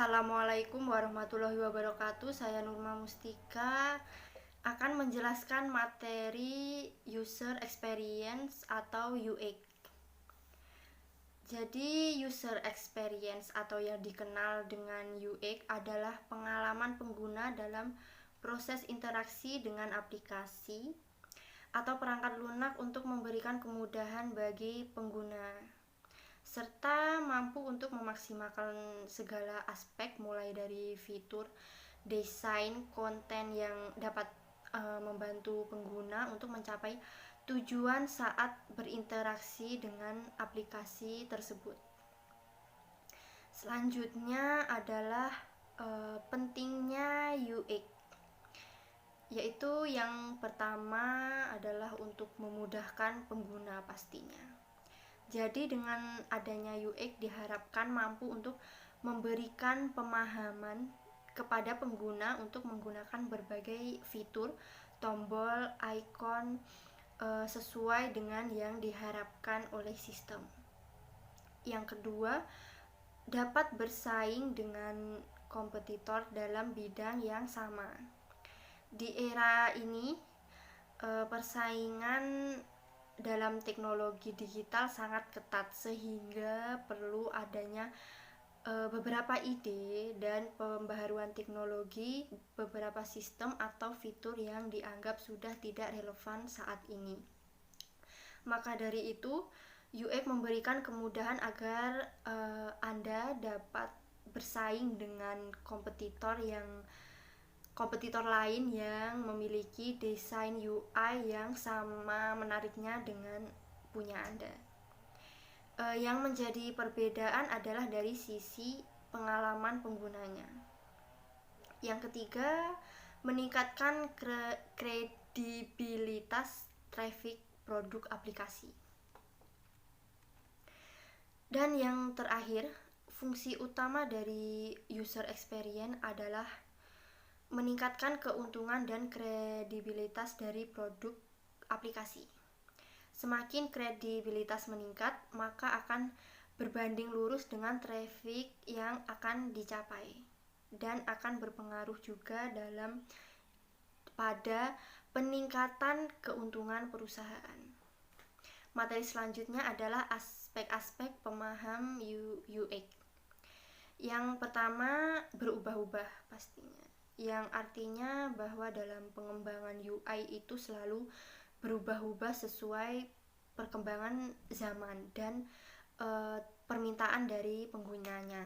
Assalamualaikum warahmatullahi wabarakatuh. Saya Nurma Mustika akan menjelaskan materi User Experience atau UX. Jadi user experience atau yang dikenal dengan UX adalah pengalaman pengguna dalam proses interaksi dengan aplikasi atau perangkat lunak untuk memberikan kemudahan bagi pengguna, serta mampu untuk memaksimalkan segala aspek mulai dari fitur, desain, konten yang dapat membantu pengguna untuk mencapai tujuan saat berinteraksi dengan aplikasi tersebut. Selanjutnya adalah pentingnya UX, yaitu yang pertama adalah untuk memudahkan pengguna pastinya. Jadi dengan adanya UX diharapkan mampu untuk memberikan pemahaman kepada pengguna untuk menggunakan berbagai fitur, tombol, ikon sesuai dengan yang diharapkan oleh sistem. Yang kedua, dapat bersaing dengan kompetitor dalam bidang yang sama. Di era ini, persaingan dalam teknologi digital sangat ketat sehingga perlu adanya beberapa ide dan pembaharuan teknologi beberapa sistem atau fitur yang dianggap sudah tidak relevan saat ini. Maka dari itu, UX memberikan kemudahan agar Anda dapat bersaing dengan kompetitor lain yang memiliki desain UI yang sama menariknya dengan punya Anda. Yang menjadi perbedaan adalah dari sisi pengalaman penggunanya. Yang ketiga, meningkatkan kredibilitas traffic produk aplikasi. Dan yang terakhir, fungsi utama dari user experience adalah meningkatkan keuntungan dan kredibilitas dari produk aplikasi. Semakin kredibilitas meningkat, maka akan berbanding lurus dengan traffic yang akan dicapai dan akan berpengaruh juga pada peningkatan keuntungan perusahaan. Materi selanjutnya adalah aspek-aspek pemaham UX. Yang pertama, berubah-ubah pastinya, yang artinya bahwa dalam pengembangan UI itu selalu berubah-ubah sesuai perkembangan zaman dan permintaan dari penggunanya.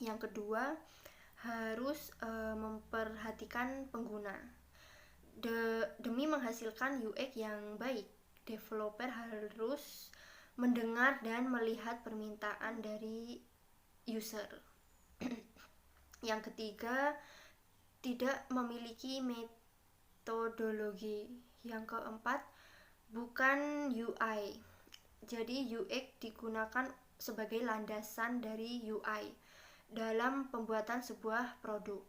Yang kedua, harus memperhatikan pengguna. Demi menghasilkan UX yang baik, developer harus mendengar dan melihat permintaan dari user. Yang ketiga, tidak memiliki metodologi. Yang keempat, bukan UI. Jadi UX digunakan sebagai landasan dari UI dalam pembuatan sebuah produk.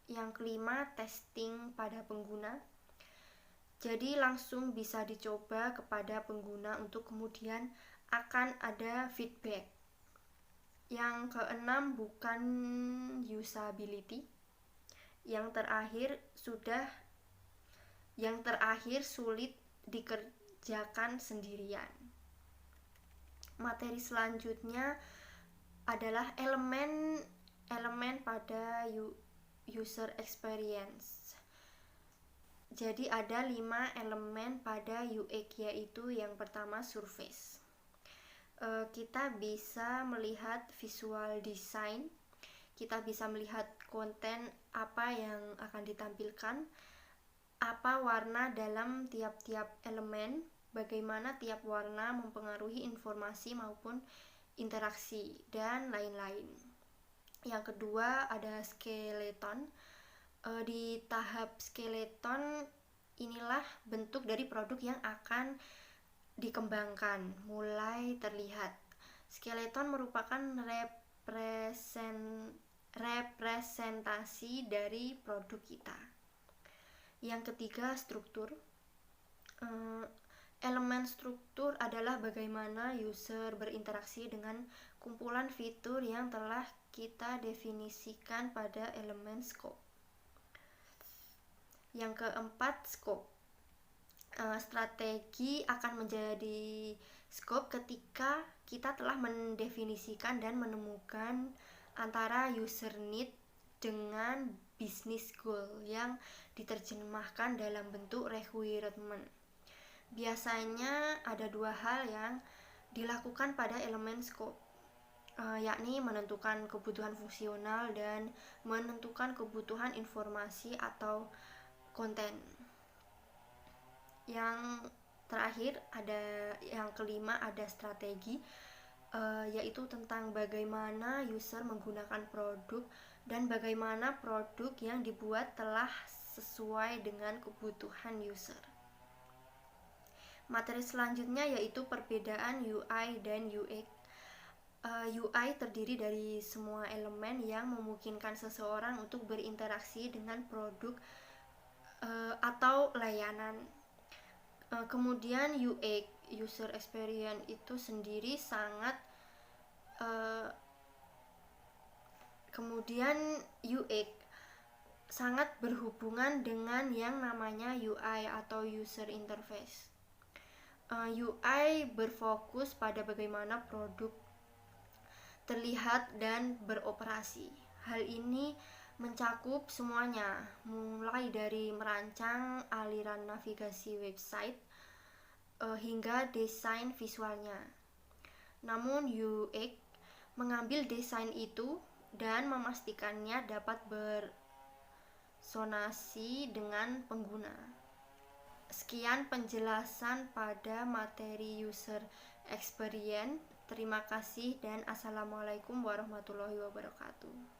Yang kelima, testing pada pengguna. Jadi langsung bisa dicoba kepada pengguna untuk kemudian akan ada feedback. Yang keenam, bukan usability. Yang terakhir sulit dikerjakan sendirian. Materi selanjutnya adalah elemen pada user experience. Jadi ada 5 elemen pada UX, yaitu yang pertama surface. Kita bisa melihat visual design, kita bisa melihat konten apa yang akan ditampilkan, apa warna dalam tiap-tiap elemen, bagaimana tiap warna mempengaruhi informasi maupun interaksi, dan lain-lain. Yang kedua ada skeleton. Di tahap skeleton inilah bentuk dari produk yang akan dikembangkan mulai terlihat. Skeleton merupakan representasi dari produk kita. Yang ketiga, struktur. Elemen struktur adalah bagaimana user berinteraksi dengan kumpulan fitur yang telah kita definisikan pada elemen scope. Yang keempat, scope. Strategi akan menjadi scope ketika kita telah mendefinisikan dan menemukan antara user need dengan business goal yang diterjemahkan dalam bentuk requirement. Biasanya ada dua hal yang dilakukan pada elemen scope, yakni menentukan kebutuhan fungsional dan menentukan kebutuhan informasi atau konten. Yang terakhir yang kelima ada strategi, yaitu tentang bagaimana user menggunakan produk dan bagaimana produk yang dibuat telah sesuai dengan kebutuhan user. Materi selanjutnya yaitu perbedaan UI dan UX. UI terdiri dari semua elemen yang memungkinkan seseorang untuk berinteraksi dengan produk atau layanan. Kemudian UX, user experience, itu sendiri sangat kemudian UX sangat berhubungan dengan yang namanya UI atau user interface. UI berfokus pada bagaimana produk terlihat dan beroperasi. Hal ini mencakup semuanya, mulai dari merancang aliran navigasi website hingga desain visualnya. Namun UX mengambil desain itu dan memastikannya dapat bersonasi dengan pengguna. Sekian penjelasan pada materi user experience. Terima kasih dan assalamualaikum warahmatullahi wabarakatuh.